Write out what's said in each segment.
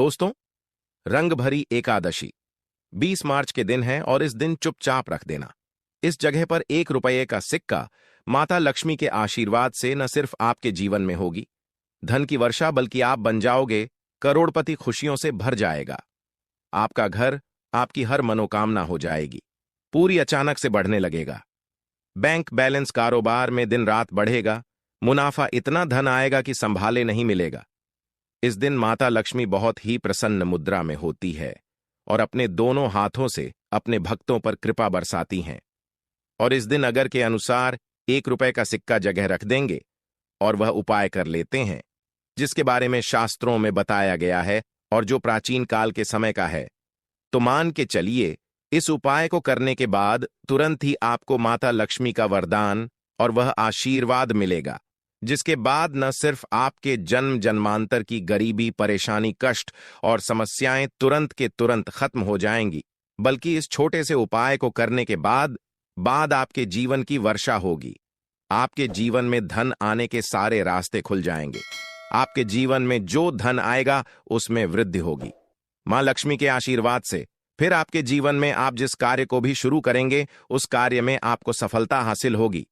दोस्तों, रंग भरी एकादशी 20 मार्च के दिन है और इस दिन चुपचाप रख देना। इस जगह पर 1 रुपये का सिक्का माता लक्ष्मी के आशीर्वाद से न सिर्फ आपके जीवन में होगी धन की वर्षा, बल्कि आप बन जाओगे करोड़पति। खुशियों से भर जाएगा आपका घर, आपकी हर मनोकामना हो जाएगी पूरी, अचानक से बढ़ने लगेगा। बैंक बैलेंस, कारोबार में दिन रात बढ़ेगा, मुनाफा इतना धन आएगा कि संभाले नहीं मिलेगा। इस दिन माता लक्ष्मी बहुत ही प्रसन्न मुद्रा में होती है और अपने दोनों हाथों से अपने भक्तों पर कृपा बरसाती हैं। और इस दिन अगर के अनुसार 1 रुपये का सिक्का जगह रख देंगे और वह उपाय कर लेते हैं जिसके बारे में शास्त्रों में बताया गया है और जो प्राचीन काल के समय का है, तो मान के चलिए इस उपाय को करने के बाद तुरंत ही आपको माता लक्ष्मी का वरदान और वह आशीर्वाद मिलेगा, जिसके बाद न सिर्फ आपके जन्म जन्मांतर की गरीबी, परेशानी, कष्ट और समस्याएं तुरंत के तुरंत खत्म हो जाएंगी, बल्कि इस छोटे से उपाय को करने के बाद आपके जीवन की वर्षा होगी। आपके जीवन में धन आने के सारे रास्ते खुल जाएंगे। आपके जीवन में जो धन आएगा उसमें वृद्धि होगी मां लक्ष्मी के आशीर्वाद से। फिर आपके जीवन में आप जिस कार्य को भी शुरू करेंगे उस कार्य में आपको सफलता हासिल होगी।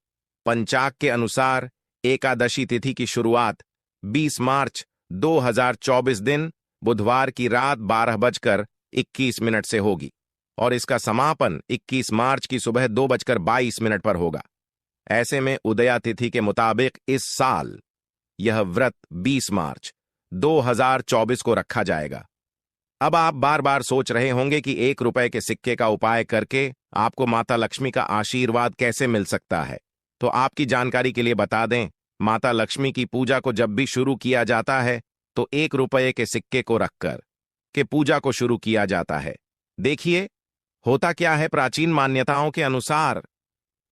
पंचांग के अनुसार एकादशी तिथि की शुरुआत 20 मार्च 2024 दिन बुधवार की रात 12:21 से होगी और इसका समापन 21 मार्च की सुबह 2:22 पर होगा। ऐसे में उदया तिथि के मुताबिक इस साल यह व्रत 20 मार्च 2024 को रखा जाएगा। अब आप बार बार सोच रहे होंगे कि 1 रुपये के सिक्के का उपाय करके आपको माता लक्ष्मी का आशीर्वाद कैसे मिल सकता है। तो आपकी जानकारी के लिए बता दें, माता लक्ष्मी की पूजा को जब भी शुरू किया जाता है तो 1 रुपये के सिक्के को रखकर के पूजा को शुरू किया जाता है। देखिए होता क्या है, प्राचीन मान्यताओं के अनुसार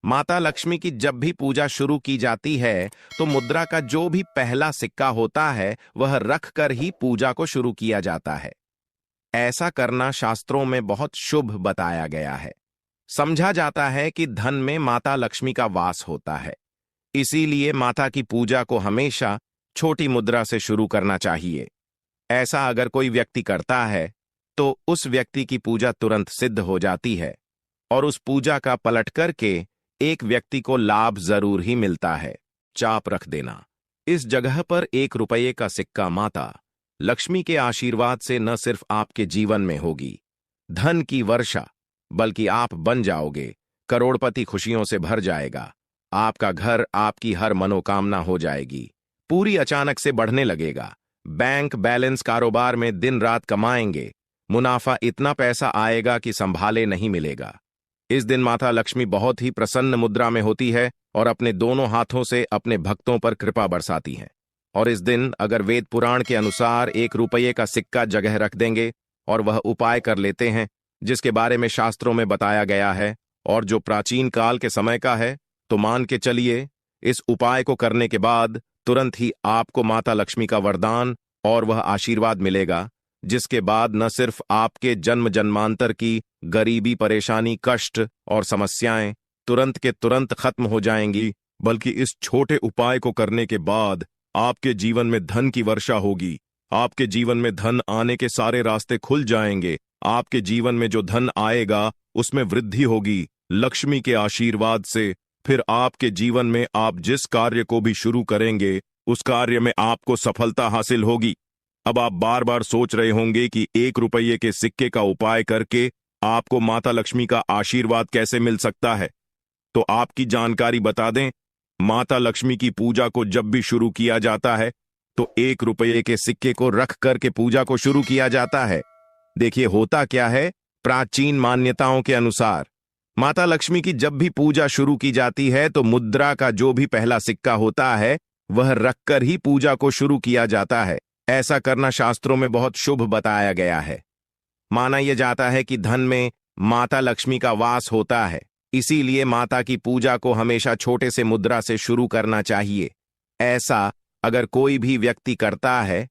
माता लक्ष्मी की जब भी पूजा शुरू की जाती है तो मुद्रा का जो भी पहला सिक्का होता है वह रख कर ही पूजा को शुरू किया जाता है। ऐसा करना शास्त्रों में बहुत शुभ बताया गया है। समझा जाता है कि धन में माता लक्ष्मी का वास होता है, इसीलिए माता की पूजा को हमेशा छोटी मुद्रा से शुरू करना चाहिए। ऐसा अगर कोई व्यक्ति करता है तो उस व्यक्ति की पूजा तुरंत सिद्ध हो जाती है और उस पूजा का पलट करके एक व्यक्ति को लाभ जरूर ही मिलता है। चाप रख देना। इस जगह पर 1 रुपये का सिक्का माता लक्ष्मी के आशीर्वाद से न सिर्फ आपके जीवन में होगी धन की वर्षा, बल्कि आप बन जाओगे करोड़पति। खुशियों से भर जाएगा आपका घर, आपकी हर मनोकामना हो जाएगी पूरी, अचानक से बढ़ने लगेगा। बैंक बैलेंस, कारोबार में दिन रात कमाएंगे, मुनाफा इतना पैसा आएगा कि संभाले नहीं मिलेगा। इस दिन माता लक्ष्मी बहुत ही प्रसन्न मुद्रा में होती है और अपने दोनों हाथों से अपने भक्तों पर कृपा बरसाती हैं। और इस दिन अगर वेद पुराण के अनुसार 1 रुपये का सिक्का जगह रख देंगे और वह उपाय कर लेते हैं जिसके बारे में शास्त्रों में बताया गया है और जो प्राचीन काल के समय का है, तो मान के चलिए इस उपाय को करने के बाद तुरंत ही आपको माता लक्ष्मी का वरदान और वह आशीर्वाद मिलेगा, जिसके बाद न सिर्फ आपके जन्म जन्मांतर की गरीबी, परेशानी, कष्ट और समस्याएं तुरंत के तुरंत खत्म हो जाएंगी, बल्कि इस छोटे उपाय को करने के बाद आपके जीवन में धन की वर्षा होगी। आपके जीवन में धन आने के सारे रास्ते खुल जाएंगे। आपके जीवन में जो धन आएगा उसमें वृद्धि होगी लक्ष्मी के आशीर्वाद से। फिर आपके जीवन में आप जिस कार्य को भी शुरू करेंगे उस कार्य में आपको सफलता हासिल होगी। अब आप बार बार सोच रहे होंगे कि 1 रुपये के सिक्के का उपाय करके आपको माता लक्ष्मी का आशीर्वाद कैसे मिल सकता है। तो आपकी जानकारी बता दें, माता लक्ष्मी की पूजा को जब भी शुरू किया जाता है तो 1 रुपये के सिक्के को रख करके पूजा को शुरू किया जाता है। देखिए होता क्या है, प्राचीन मान्यताओं के अनुसार माता लक्ष्मी की जब भी पूजा शुरू की जाती है तो मुद्रा का जो भी पहला सिक्का होता है वह रखकर ही पूजा को शुरू किया जाता है। ऐसा करना शास्त्रों में बहुत शुभ बताया गया है। माना यह जाता है कि धन में माता लक्ष्मी का वास होता है, इसीलिए माता की पूजा को हमेशा छोटे से मुद्रा से शुरू करना चाहिए। ऐसा अगर कोई भी व्यक्ति करता है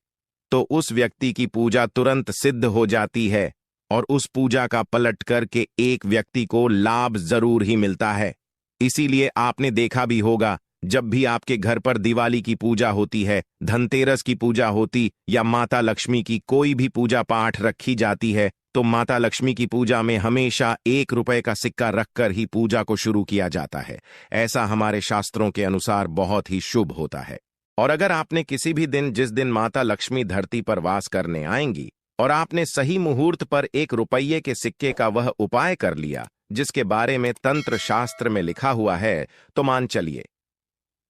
तो उस व्यक्ति की पूजा तुरंत सिद्ध हो जाती है और उस पूजा का पलट करके एक व्यक्ति को लाभ जरूर ही मिलता है। इसीलिए आपने देखा भी होगा जब भी आपके घर पर दिवाली की पूजा होती है, धनतेरस की पूजा होती या माता लक्ष्मी की कोई भी पूजा पाठ रखी जाती है, तो माता लक्ष्मी की पूजा में हमेशा 1 रुपए का सिक्का रखकर ही पूजा को शुरू किया जाता है। ऐसा हमारे शास्त्रों के अनुसार बहुत ही शुभ होता है। और अगर आपने किसी भी दिन, जिस दिन माता लक्ष्मी धरती पर वास करने आएंगी, और आपने सही मुहूर्त पर 1 रुपये के सिक्के का वह उपाय कर लिया जिसके बारे में तंत्र शास्त्र में लिखा हुआ है, तो मान चलिए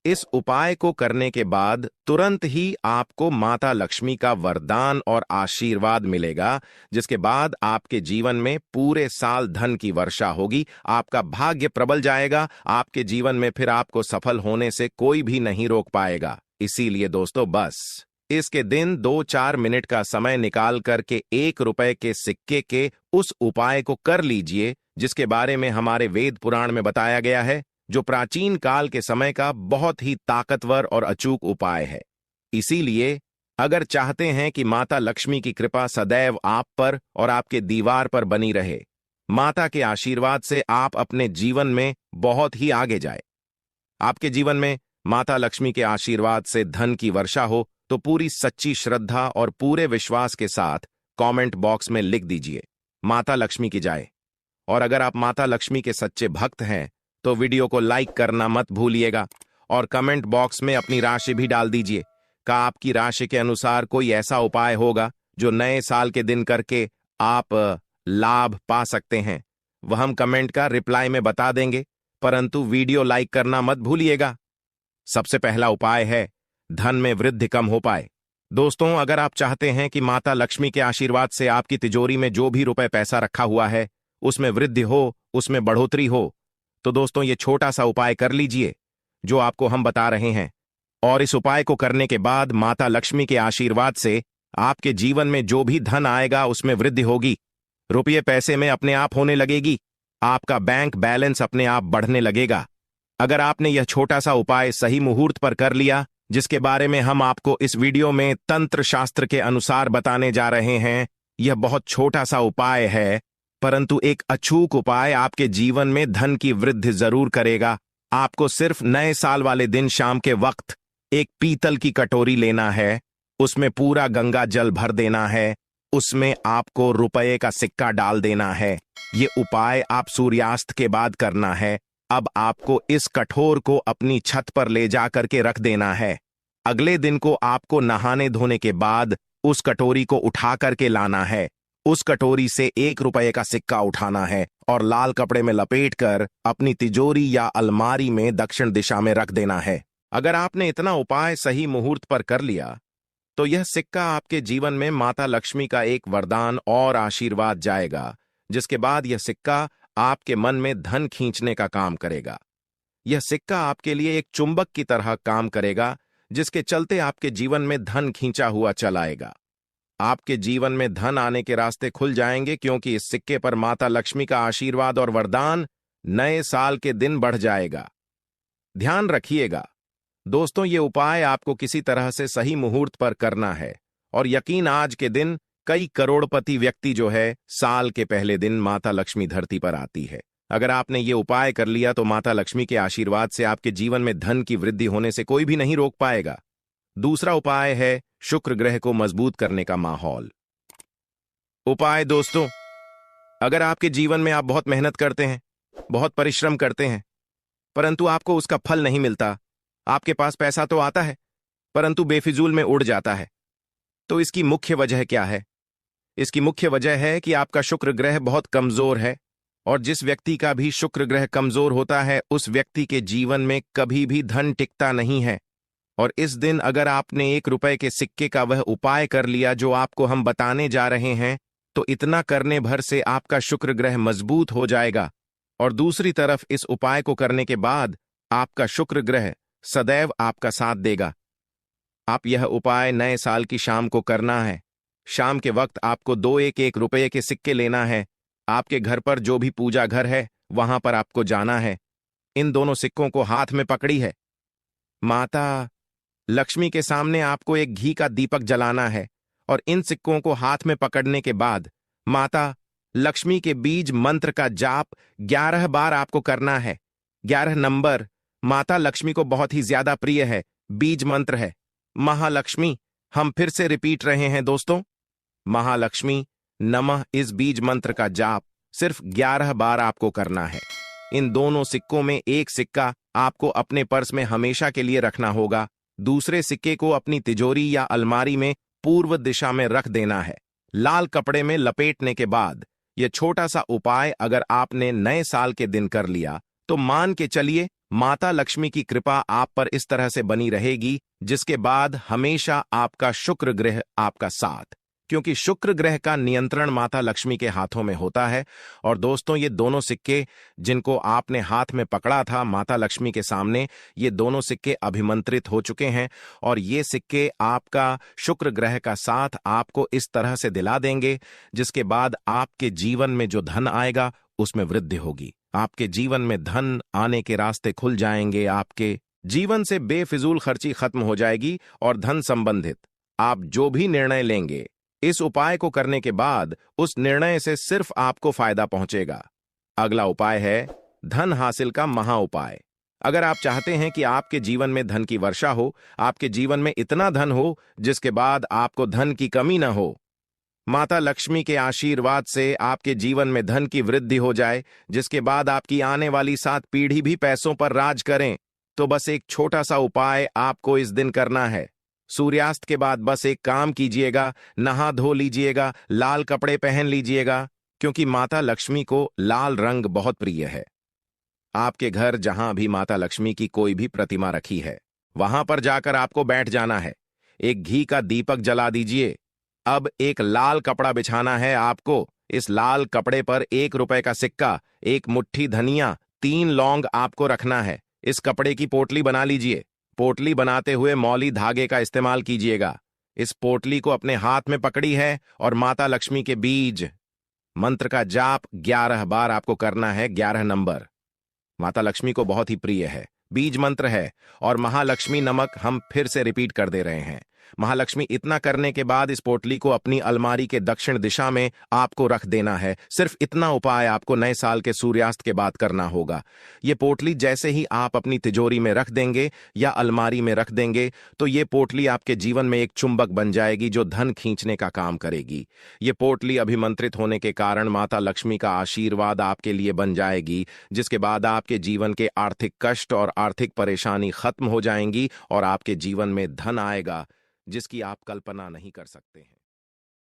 इस उपाय को करने के बाद तुरंत ही आपको माता लक्ष्मी का वरदान और आशीर्वाद मिलेगा, जिसके बाद आपके जीवन में पूरे साल धन की वर्षा होगी, आपका भाग्य प्रबल जाएगा, आपके जीवन में फिर आपको सफल होने से कोई भी नहीं रोक पाएगा। इसीलिए दोस्तों, बस इसके दिन 2-4 मिनट का समय निकाल करके 1 रुपए के सिक्के के उस उपाय को कर लीजिए, जिसके बारे में हमारे वेद पुराण में बताया गया है, जो प्राचीन काल के समय का बहुत ही ताकतवर और अचूक उपाय है। इसीलिए अगर चाहते हैं कि माता लक्ष्मी की कृपा सदैव आप पर और आपके दीवार पर बनी रहे, माता के आशीर्वाद से आप अपने जीवन में बहुत ही आगे जाए, आपके जीवन में माता लक्ष्मी के आशीर्वाद से धन की वर्षा हो, तो पूरी सच्ची श्रद्धा और पूरे विश्वास के साथ कमेंट बॉक्स में लिख दीजिए, माता लक्ष्मी की जय। और अगर आप माता लक्ष्मी के सच्चे भक्त हैं तो वीडियो को लाइक करना मत भूलिएगा और कमेंट बॉक्स में अपनी राशि भी डाल दीजिए। का आपकी राशि के अनुसार कोई ऐसा उपाय होगा जो नए साल के दिन करके आप लाभ पा सकते हैं, वह हम कमेंट का रिप्लाई में बता देंगे, परंतु वीडियो लाइक करना मत भूलिएगा। सबसे पहला उपाय है धन में वृद्धि कम हो पाए। दोस्तों, अगर आप चाहते हैं कि माता लक्ष्मी के आशीर्वाद से आपकी तिजोरी में जो भी रुपए पैसा रखा हुआ है उसमें वृद्धि हो, उसमें बढ़ोतरी हो, तो दोस्तों ये छोटा सा उपाय कर लीजिए जो आपको हम बता रहे हैं। और इस उपाय को करने के बाद माता लक्ष्मी के आशीर्वाद से आपके जीवन में जो भी धन आएगा उसमें वृद्धि होगी, रुपये पैसे में अपने आप होने लगेगी, आपका बैंक बैलेंस अपने आप बढ़ने लगेगा। अगर आपने यह छोटा सा उपाय सही मुहूर्त पर कर लिया, जिसके बारे में हम आपको इस वीडियो में तंत्र शास्त्र के अनुसार बताने जा रहे हैं, यह बहुत छोटा सा उपाय है, परंतु एक अचूक उपाय आपके जीवन में धन की वृद्धि जरूर करेगा। आपको सिर्फ नए साल वाले दिन शाम के वक्त एक पीतल की कटोरी लेना है, उसमें पूरा गंगा जल भर देना है, उसमें आपको रुपये का सिक्का डाल देना है। ये उपाय आप सूर्यास्त के बाद करना है। अब आपको इस कठोर को अपनी छत पर ले जा करके रख देना है। अगले दिन को आपको नहाने धोने के बाद उस कटोरी को उठा करके लाना है, उस कटोरी से 1 रुपये का सिक्का उठाना है और लाल कपड़े में लपेटकर अपनी तिजोरी या अलमारी में दक्षिण दिशा में रख देना है। अगर आपने इतना उपाय सही मुहूर्त पर कर लिया तो यह सिक्का आपके जीवन में माता लक्ष्मी का एक वरदान और आशीर्वाद जाएगा, जिसके बाद यह सिक्का आपके मन में धन खींचने का काम करेगा। यह सिक्का आपके लिए एक चुंबक की तरह काम करेगा, जिसके चलते आपके जीवन में धन खींचा हुआ चलाएगा। आपके जीवन में धन आने के रास्ते खुल जाएंगे, क्योंकि इस सिक्के पर माता लक्ष्मी का आशीर्वाद और वरदान नए साल के दिन बढ़ जाएगा। ध्यान रखिएगा दोस्तों, ये उपाय आपको किसी तरह से सही मुहूर्त पर करना है, और यकीन आज के दिन कई करोड़पति व्यक्ति जो है साल के पहले दिन माता लक्ष्मी धरती पर आती है। अगर आपने ये उपाय कर लिया तो माता लक्ष्मी के आशीर्वाद से आपके जीवन में धन की वृद्धि होने से कोई भी नहीं रोक पाएगा। दूसरा उपाय है शुक्र ग्रह को मजबूत करने का माहौल। उपाय दोस्तों, अगर आपके जीवन में आप बहुत मेहनत करते हैं, बहुत परिश्रम करते हैं, परंतु आपको उसका फल नहीं मिलता, आपके पास पैसा तो आता है परंतु बेफिजूल में उड़ जाता है, तो इसकी मुख्य वजह क्या है? इसकी मुख्य वजह है कि आपका शुक्र ग्रह बहुत कमजोर है, और जिस व्यक्ति का भी शुक्र ग्रह कमजोर होता है उस व्यक्ति के जीवन में कभी भी धन टिकता नहीं है। और इस दिन अगर आपने 1 रुपये के सिक्के का वह उपाय कर लिया जो आपको हम बताने जा रहे हैं, तो इतना करने भर से आपका शुक्र ग्रह मजबूत हो जाएगा। और दूसरी तरफ इस उपाय को करने के बाद आपका शुक्र ग्रह सदैव आपका साथ देगा। आप यह उपाय नए साल की शाम को करना है। शाम के वक्त आपको 2 1 रुपये के सिक्के लेना है। आपके घर पर जो भी पूजा घर है वहां पर आपको जाना है। इन दोनों सिक्कों को हाथ में पकड़ी है, माता लक्ष्मी के सामने आपको एक घी का दीपक जलाना है, और इन सिक्कों को हाथ में पकड़ने के बाद माता लक्ष्मी के बीज मंत्र का जाप 11 बार आपको करना है। 11 नंबर माता लक्ष्मी को बहुत ही ज्यादा प्रिय है। बीज मंत्र है महालक्ष्मी। हम फिर से रिपीट रहे हैं दोस्तों, महालक्ष्मी नमः। इस बीज मंत्र का जाप सिर्फ 11 बार आपको करना है। इन दोनों सिक्कों में एक सिक्का आपको अपने पर्स में हमेशा के लिए रखना होगा, दूसरे सिक्के को अपनी तिजोरी या अलमारी में पूर्व दिशा में रख देना है। लाल कपड़े में लपेटने के बाद यह छोटा सा उपाय अगर आपने नए साल के दिन कर लिया तो मान के चलिए माता लक्ष्मी की कृपा आप पर इस तरह से बनी रहेगी, जिसके बाद हमेशा आपका शुक्र ग्रह आपका साथ, क्योंकि शुक्र ग्रह का नियंत्रण माता लक्ष्मी के हाथों में होता है। और दोस्तों, ये दोनों सिक्के जिनको आपने हाथ में पकड़ा था माता लक्ष्मी के सामने, ये दोनों सिक्के अभिमंत्रित हो चुके हैं और ये सिक्के आपका शुक्र ग्रह का साथ आपको इस तरह से दिला देंगे, जिसके बाद आपके जीवन में जो धन आएगा उसमें वृद्धि होगी। आपके जीवन में धन आने के रास्ते खुल जाएंगे, आपके जीवन से बेफिजूल खर्ची खत्म हो जाएगी और धन संबंधित आप जो भी निर्णय लेंगे इस उपाय को करने के बाद उस निर्णय से सिर्फ आपको फायदा पहुंचेगा। अगला उपाय है धन हासिल का महा उपाय। अगर आप चाहते हैं कि आपके जीवन में धन की वर्षा हो, आपके जीवन में इतना धन हो जिसके बाद आपको धन की कमी न हो, माता लक्ष्मी के आशीर्वाद से आपके जीवन में धन की वृद्धि हो जाए, जिसके बाद आपकी आने वाली 7 पीढ़ी भी पैसों पर राज करें, तो बस एक छोटा सा उपाय आपको इस दिन करना है। सूर्यास्त के बाद बस एक काम कीजिएगा, नहा धो लीजिएगा, लाल कपड़े पहन लीजिएगा, क्योंकि माता लक्ष्मी को लाल रंग बहुत प्रिय है। आपके घर जहां भी माता लक्ष्मी की कोई भी प्रतिमा रखी है वहां पर जाकर आपको बैठ जाना है। एक घी का दीपक जला दीजिए। अब एक लाल कपड़ा बिछाना है आपको। इस लाल कपड़े पर 1 रुपए का सिक्का, 1 मुट्ठी धनिया, 3 लौंग आपको रखना है। इस कपड़े की पोटली बना लीजिए। पोटली बनाते हुए मौली धागे का इस्तेमाल कीजिएगा। इस पोटली को अपने हाथ में पकड़ी है और माता लक्ष्मी के बीज मंत्र का जाप 11 बार आपको करना है। 11 नंबर माता लक्ष्मी को बहुत ही प्रिय है, बीज मंत्र है और महालक्ष्मी नमक हम फिर से रिपीट कर दे रहे हैं। महालक्ष्मी इतना करने के बाद इस पोटली को अपनी अलमारी के दक्षिण दिशा में आपको रख देना है। सिर्फ इतना उपाय आपको नए साल के सूर्यास्त के बाद करना होगा। ये पोटली जैसे ही आप अपनी तिजोरी में रख देंगे या अलमारी में रख देंगे तो ये पोटली आपके जीवन में एक चुंबक बन जाएगी जो धन खींचने का काम करेगी। ये पोटली अभिमंत्रित होने के कारण माता लक्ष्मी का आशीर्वाद आपके लिए बन जाएगी, जिसके बाद आपके जीवन के आर्थिक कष्ट और आर्थिक परेशानी खत्म हो जाएंगी और आपके जीवन में धन आएगा जिसकी आप कल्पना नहीं कर सकते हैं।